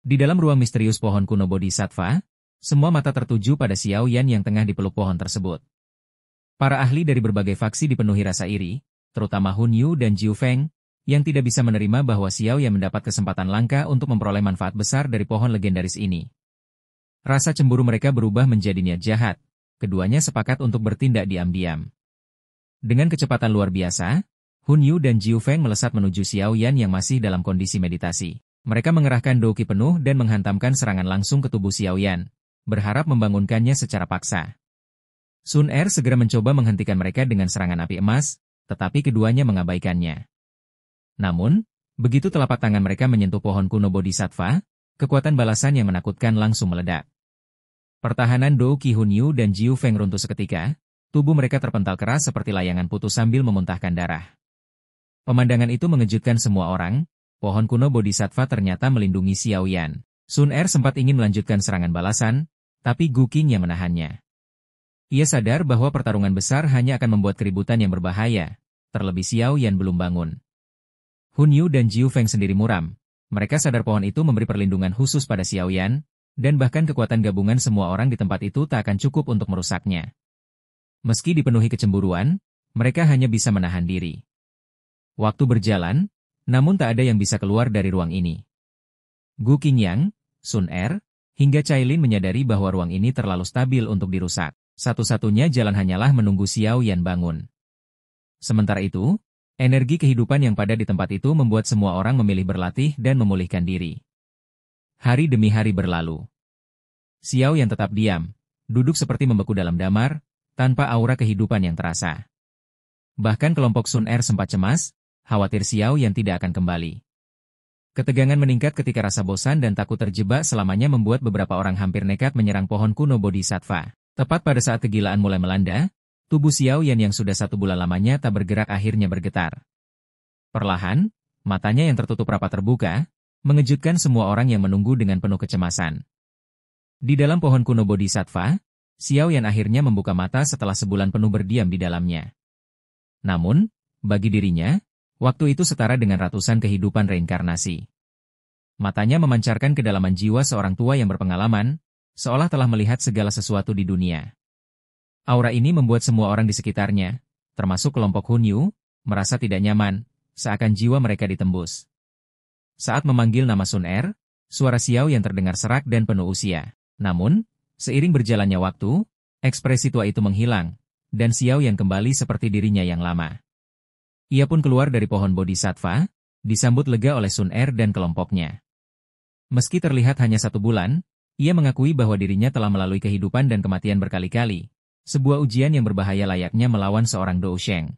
Di dalam ruang misterius pohon kuno Bodhisattva, semua mata tertuju pada Xiao Yan yang tengah dipeluk pohon tersebut. Para ahli dari berbagai faksi dipenuhi rasa iri, terutama Hun Yu dan Jiu Feng, yang tidak bisa menerima bahwa Xiao Yan mendapat kesempatan langka untuk memperoleh manfaat besar dari pohon legendaris ini. Rasa cemburu mereka berubah menjadi niat jahat. Keduanya sepakat untuk bertindak diam-diam. Dengan kecepatan luar biasa, Hun Yu dan Jiu Feng melesat menuju Xiao Yan yang masih dalam kondisi meditasi. Mereka mengerahkan douki penuh dan menghantamkan serangan langsung ke tubuh Xiao Yan, berharap membangunkannya secara paksa. Sun Er segera mencoba menghentikan mereka dengan serangan api emas, tetapi keduanya mengabaikannya. Namun, begitu telapak tangan mereka menyentuh pohon kuno Bodhisattva, kekuatan balasan yang menakutkan langsung meledak. Pertahanan douki Hun Yu dan Jiu Feng runtuh seketika, tubuh mereka terpental keras seperti layangan putus sambil memuntahkan darah. Pemandangan itu mengejutkan semua orang. Pohon kuno Bodhisattva ternyata melindungi Xiao Yan. Sun Er sempat ingin melanjutkan serangan balasan, tapi Gu Qing yang menahannya. Ia sadar bahwa pertarungan besar hanya akan membuat keributan yang berbahaya, terlebih Xiao Yan belum bangun. Hun Yu dan Jiu Feng sendiri muram. Mereka sadar pohon itu memberi perlindungan khusus pada Xiao Yan, dan bahkan kekuatan gabungan semua orang di tempat itu tak akan cukup untuk merusaknya. Meski dipenuhi kecemburuan, mereka hanya bisa menahan diri. Waktu berjalan, namun tak ada yang bisa keluar dari ruang ini. Gu Qingyang, Sun Er, hingga Cailin menyadari bahwa ruang ini terlalu stabil untuk dirusak. Satu-satunya jalan hanyalah menunggu Xiao Yan bangun. Sementara itu, energi kehidupan yang pada di tempat itu membuat semua orang memilih berlatih dan memulihkan diri. Hari demi hari berlalu. Xiao Yan tetap diam, duduk seperti membeku dalam damar, tanpa aura kehidupan yang terasa. Bahkan kelompok Sun Er sempat cemas, khawatir Xiao Yan tidak akan kembali. Ketegangan meningkat ketika rasa bosan dan takut terjebak selamanya membuat beberapa orang hampir nekat menyerang pohon kuno Bodhisattva. Tepat pada saat kegilaan mulai melanda, tubuh Xiao Yan yang sudah 1 bulan lamanya tak bergerak akhirnya bergetar. Perlahan, matanya yang tertutup rapat terbuka, mengejutkan semua orang yang menunggu dengan penuh kecemasan. Di dalam pohon kuno Bodhisattva, Xiao Yan akhirnya membuka mata setelah sebulan penuh berdiam di dalamnya. Namun, bagi dirinya, waktu itu setara dengan ratusan kehidupan reinkarnasi. Matanya memancarkan kedalaman jiwa seorang tua yang berpengalaman, seolah telah melihat segala sesuatu di dunia. Aura ini membuat semua orang di sekitarnya, termasuk kelompok Hun Yu, merasa tidak nyaman, seakan jiwa mereka ditembus. Saat memanggil nama Sun Er, suara Xiao yang terdengar serak dan penuh usia. Namun, seiring berjalannya waktu, ekspresi tua itu menghilang, dan Xiao yang kembali seperti dirinya yang lama. Ia pun keluar dari pohon Bodhisattva, disambut lega oleh Sun Er dan kelompoknya. Meski terlihat hanya 1 bulan, ia mengakui bahwa dirinya telah melalui kehidupan dan kematian berkali-kali, sebuah ujian yang berbahaya layaknya melawan seorang Dou Sheng.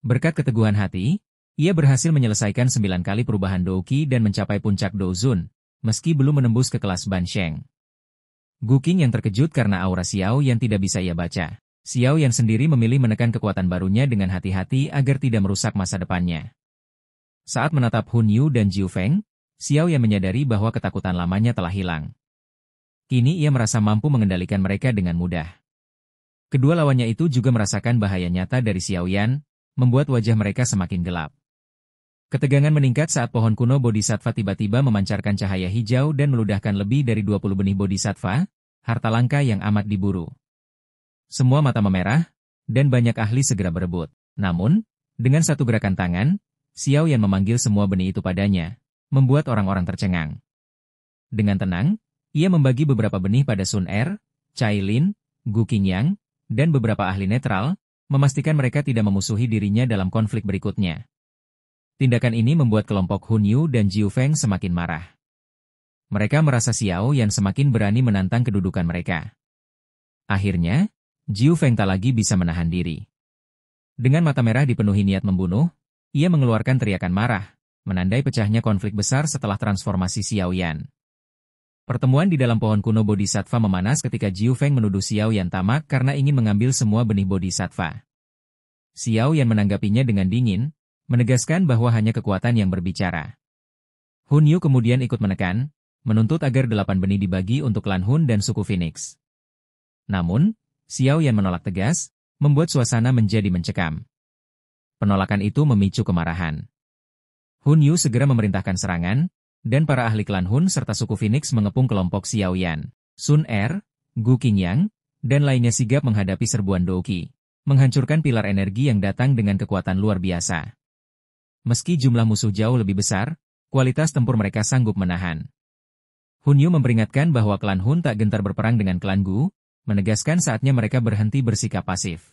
Berkat keteguhan hati, ia berhasil menyelesaikan 9 kali perubahan Douki dan mencapai puncak Dou Zun, meski belum menembus ke kelas Ban Sheng. Gu Qing yang terkejut karena aura Xiao yang tidak bisa ia baca. Xiao Yan sendiri memilih menekan kekuatan barunya dengan hati-hati agar tidak merusak masa depannya. Saat menatap Hun Yu dan Jiu Feng, Xiao Yan menyadari bahwa ketakutan lamanya telah hilang. Kini ia merasa mampu mengendalikan mereka dengan mudah. Kedua lawannya itu juga merasakan bahaya nyata dari Xiao Yan, membuat wajah mereka semakin gelap. Ketegangan meningkat saat pohon kuno Bodhisattva tiba-tiba memancarkan cahaya hijau dan meludahkan lebih dari 20 benih Bodhisattva, harta langka yang amat diburu. Semua mata memerah, dan banyak ahli segera berebut. Namun, dengan satu gerakan tangan, Xiao Yan memanggil semua benih itu padanya, membuat orang-orang tercengang. Dengan tenang, ia membagi beberapa benih pada Sun Er, Cailin, Gu Qingyang, dan beberapa ahli netral, memastikan mereka tidak memusuhi dirinya dalam konflik berikutnya. Tindakan ini membuat kelompok Hun Yu dan Jiu Feng semakin marah. Mereka merasa Xiao Yan semakin berani menantang kedudukan mereka. Akhirnya, Jiu Feng tak lagi bisa menahan diri. Dengan mata merah dipenuhi niat membunuh, ia mengeluarkan teriakan marah, menandai pecahnya konflik besar setelah transformasi Xiao Yan. Pertemuan di dalam pohon kuno Bodhisattva memanas ketika Jiu Feng menuduh Xiao Yan tamak karena ingin mengambil semua benih Bodhisattva. Xiao Yan menanggapinya dengan dingin, menegaskan bahwa hanya kekuatan yang berbicara. Hun Yu kemudian ikut menekan, menuntut agar 8 benih dibagi untuk klan Hun dan suku Phoenix. Namun, Xiao Yan menolak tegas, membuat suasana menjadi mencekam. Penolakan itu memicu kemarahan. Hun Yu segera memerintahkan serangan, dan para ahli klan Hun serta suku Phoenix mengepung kelompok Xiao Yan, Sun Er, Gu Qingyang, dan lainnya sigap menghadapi serbuan Douqi, menghancurkan pilar energi yang datang dengan kekuatan luar biasa. Meski jumlah musuh jauh lebih besar, kualitas tempur mereka sanggup menahan. Hun Yu memperingatkan bahwa klan Hun tak gentar berperang dengan klan Gu, menegaskan saatnya mereka berhenti bersikap pasif.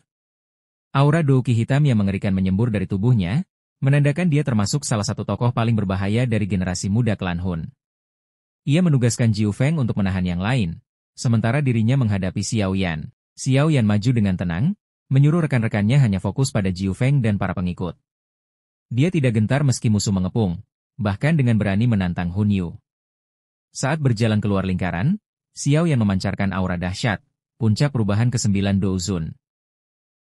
Aura Douqi hitam yang mengerikan menyembur dari tubuhnya, menandakan dia termasuk salah satu tokoh paling berbahaya dari generasi muda klan Hun. Ia menugaskan Jiu Feng untuk menahan yang lain, sementara dirinya menghadapi Xiao Yan. Xiao Yan maju dengan tenang, menyuruh rekan-rekannya hanya fokus pada Jiu Feng dan para pengikut. Dia tidak gentar meski musuh mengepung, bahkan dengan berani menantang Hun Yu. Saat berjalan keluar lingkaran, Xiao Yan memancarkan aura dahsyat, puncak perubahan ke-9 Douzun.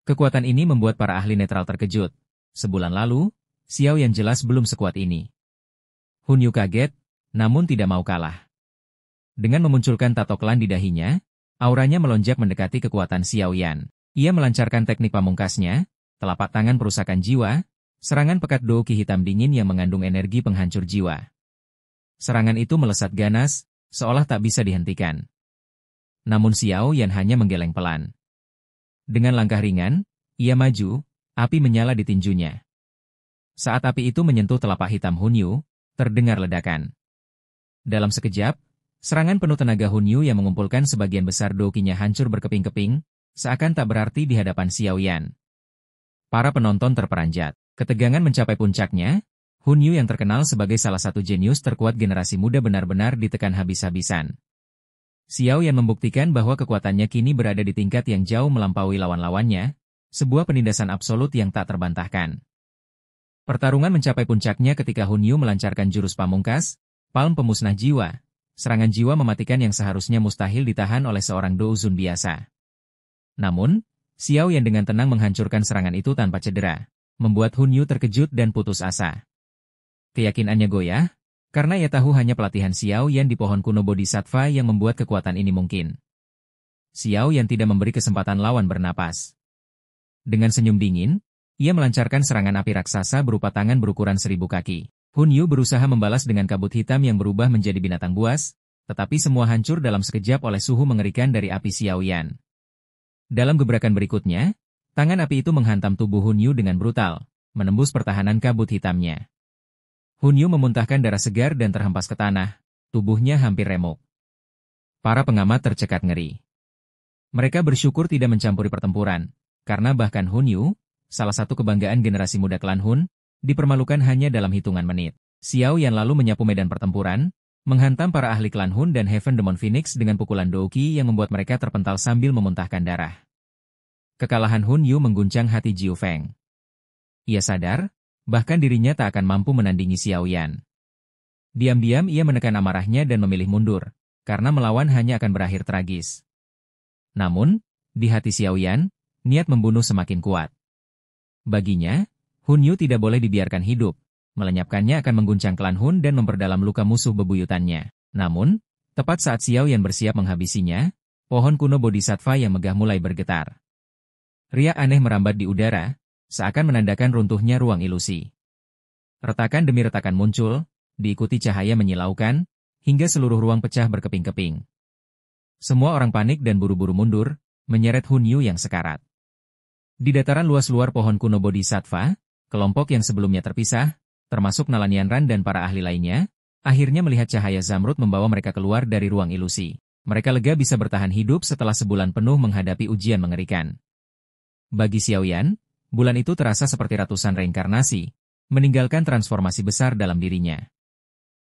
Kekuatan ini membuat para ahli netral terkejut. Sebulan lalu, Xiao Yan jelas belum sekuat ini. Hun Yu kaget, namun tidak mau kalah. Dengan memunculkan tato klan di dahinya, auranya melonjak mendekati kekuatan Xiao Yan. Ia melancarkan teknik pamungkasnya, telapak tangan perusakan jiwa, serangan pekat Douqi hitam dingin yang mengandung energi penghancur jiwa. Serangan itu melesat ganas, seolah tak bisa dihentikan. Namun Xiao Yan hanya menggeleng pelan. Dengan langkah ringan, ia maju, api menyala di tinjunya. Saat api itu menyentuh telapak hitam Hun Yu, terdengar ledakan. Dalam sekejap, serangan penuh tenaga Hun Yu yang mengumpulkan sebagian besar Douqi-nya hancur berkeping-keping, seakan tak berarti di hadapan Xiao Yan. Para penonton terperanjat. Ketegangan mencapai puncaknya, Hun Yu yang terkenal sebagai salah satu jenius terkuat generasi muda benar-benar ditekan habis-habisan. Xiao Yan membuktikan bahwa kekuatannya kini berada di tingkat yang jauh melampaui lawan-lawannya, sebuah penindasan absolut yang tak terbantahkan. Pertarungan mencapai puncaknya ketika Hun Yu melancarkan jurus pamungkas, palm pemusnah jiwa, serangan jiwa mematikan yang seharusnya mustahil ditahan oleh seorang Douzun biasa. Namun, Xiao Yan dengan tenang menghancurkan serangan itu tanpa cedera, membuat Hun Yu terkejut dan putus asa. Keyakinannya goyah, karena ia tahu hanya pelatihan Xiao Yan di pohon kuno Bodhisattva yang membuat kekuatan ini mungkin. Xiao Yan tidak memberi kesempatan lawan bernapas. Dengan senyum dingin, ia melancarkan serangan api raksasa berupa tangan berukuran 1000 kaki. Hun Yu berusaha membalas dengan kabut hitam yang berubah menjadi binatang buas, tetapi semua hancur dalam sekejap oleh suhu mengerikan dari api Xiao Yan. Dalam gebrakan berikutnya, tangan api itu menghantam tubuh Hun Yu dengan brutal, menembus pertahanan kabut hitamnya. Hun Yu memuntahkan darah segar dan terhempas ke tanah, tubuhnya hampir remuk. Para pengamat tercekat ngeri. Mereka bersyukur tidak mencampuri pertempuran, karena bahkan Hun Yu, salah satu kebanggaan generasi muda klan Hun, dipermalukan hanya dalam hitungan menit. Xiao Yan lalu menyapu medan pertempuran, menghantam para ahli klan Hun dan Heaven Demon Phoenix dengan pukulan Douqi yang membuat mereka terpental sambil memuntahkan darah. Kekalahan Hun Yu mengguncang hati Jiu Feng. Ia sadar, bahkan dirinya tak akan mampu menandingi Xiao Yan. Diam-diam ia menekan amarahnya dan memilih mundur, karena melawan hanya akan berakhir tragis. Namun, di hati Xiao Yan, niat membunuh semakin kuat. Baginya, Hun Yu tidak boleh dibiarkan hidup, melenyapkannya akan mengguncang klan Hun dan memperdalam luka musuh bebuyutannya. Namun, tepat saat Xiao Yan bersiap menghabisinya, pohon kuno Bodhisattva yang megah mulai bergetar. Riak aneh merambat di udara, seakan menandakan runtuhnya ruang ilusi. Retakan demi retakan muncul, diikuti cahaya menyilaukan, hingga seluruh ruang pecah berkeping-keping. Semua orang panik dan buru-buru mundur, menyeret Hun Yu yang sekarat. Di dataran luas luar pohon kuno Bodhisattva, kelompok yang sebelumnya terpisah, termasuk Nalanianran dan para ahli lainnya, akhirnya melihat cahaya Zamrud membawa mereka keluar dari ruang ilusi. Mereka lega bisa bertahan hidup setelah sebulan penuh menghadapi ujian mengerikan. Bagi Xiao Yan, bulan itu terasa seperti ratusan reinkarnasi, meninggalkan transformasi besar dalam dirinya.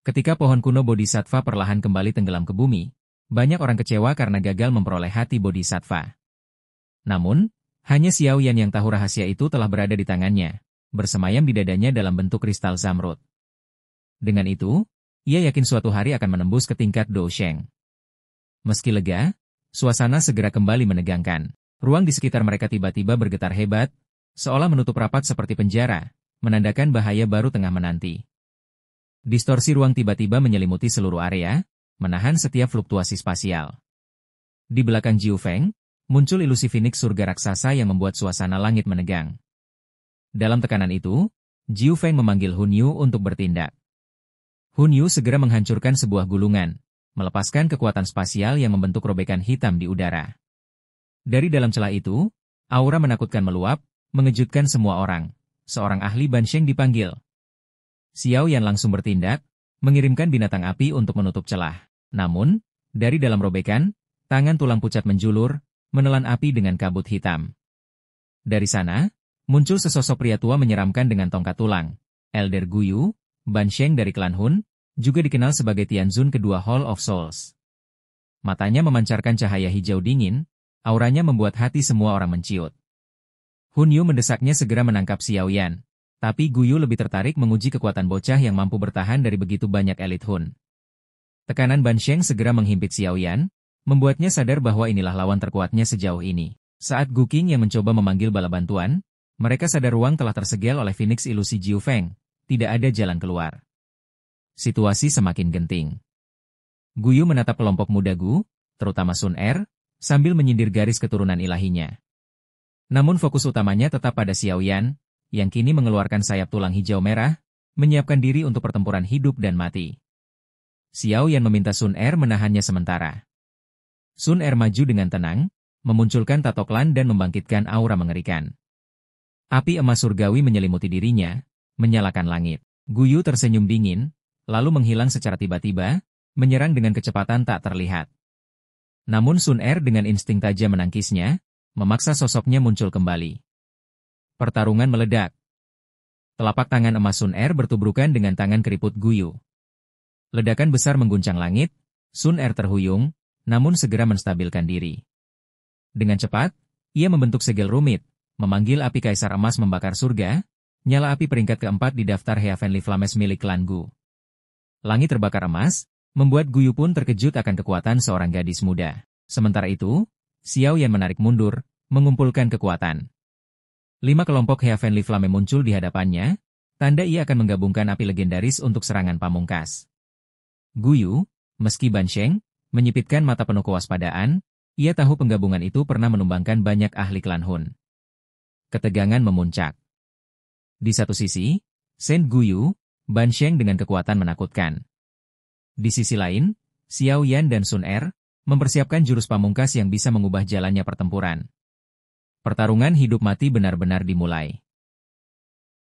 Ketika pohon kuno Bodhisattva perlahan kembali tenggelam ke bumi, banyak orang kecewa karena gagal memperoleh hati Bodhisattva. Namun, hanya Xiao Yan yang tahu rahasia itu telah berada di tangannya, bersemayam di dadanya dalam bentuk kristal Zamrud. Dengan itu, ia yakin suatu hari akan menembus ke tingkat Dousheng. Meski lega, suasana segera kembali menegangkan. Ruang di sekitar mereka tiba-tiba bergetar hebat, seolah menutup rapat seperti penjara, menandakan bahaya baru tengah menanti. Distorsi ruang tiba-tiba menyelimuti seluruh area, menahan setiap fluktuasi spasial. Di belakang Jiu Feng, muncul ilusi Phoenix surga raksasa yang membuat suasana langit menegang. Dalam tekanan itu, Jiu Feng memanggil Hun Yu untuk bertindak. Hun Yu segera menghancurkan sebuah gulungan, melepaskan kekuatan spasial yang membentuk robekan hitam di udara. Dari dalam celah itu, aura menakutkan meluap, mengejutkan semua orang. Seorang ahli Bansheng dipanggil. Xiao Yan langsung bertindak, mengirimkan binatang api untuk menutup celah. Namun, dari dalam robekan, tangan tulang pucat menjulur, menelan api dengan kabut hitam. Dari sana, muncul sesosok pria tua menyeramkan dengan tongkat tulang. Elder Guyu, Bansheng dari klan Hun, juga dikenal sebagai Tianzun kedua Hall of Souls. Matanya memancarkan cahaya hijau dingin, auranya membuat hati semua orang menciut. Hun Yu mendesaknya segera menangkap Xiao Yan, tapi Guyu lebih tertarik menguji kekuatan bocah yang mampu bertahan dari begitu banyak elit Hun. Tekanan Bansheng segera menghimpit Xiao Yan, membuatnya sadar bahwa inilah lawan terkuatnya sejauh ini. Saat Gu Qing yang mencoba memanggil bala bantuan, mereka sadar ruang telah tersegel oleh Phoenix ilusi Jiu Feng, tidak ada jalan keluar. Situasi semakin genting. Guyu menatap kelompok muda Gu, terutama Sun Er, sambil menyindir garis keturunan ilahinya. Namun fokus utamanya tetap pada Xiao Yan, yang kini mengeluarkan sayap tulang hijau merah, menyiapkan diri untuk pertempuran hidup dan mati. Xiao Yan meminta Sun Er menahannya sementara. Sun Er maju dengan tenang, memunculkan tato klan dan membangkitkan aura mengerikan. Api emas surgawi menyelimuti dirinya, menyalakan langit. Guyu tersenyum dingin, lalu menghilang secara tiba-tiba, menyerang dengan kecepatan tak terlihat. Namun Sun Er dengan insting tajam menangkisnya, memaksa sosoknya muncul kembali. Pertarungan meledak. Telapak tangan emas Sun Er bertubrukan dengan tangan keriput Guyu. Ledakan besar mengguncang langit, Sun Er terhuyung, namun segera menstabilkan diri. Dengan cepat, ia membentuk segel rumit, memanggil api kaisar emas membakar surga, nyala api peringkat keempat di daftar Heavenly Flames milik klan Gu. Langit terbakar emas, membuat Guyu pun terkejut akan kekuatan seorang gadis muda. Sementara itu, Xiao Yan menarik mundur, mengumpulkan kekuatan. 5 kelompok Heavenly Flame muncul di hadapannya, tanda ia akan menggabungkan api legendaris untuk serangan pamungkas. Guyu, meski Bansheng, menyipitkan mata penuh kewaspadaan, ia tahu penggabungan itu pernah menumbangkan banyak ahli klan Hun. Ketegangan memuncak. Di satu sisi, Shen Guyu, Bansheng dengan kekuatan menakutkan. Di sisi lain, Xiao Yan dan Sun Er, mempersiapkan jurus pamungkas yang bisa mengubah jalannya pertempuran. Pertarungan hidup mati benar-benar dimulai.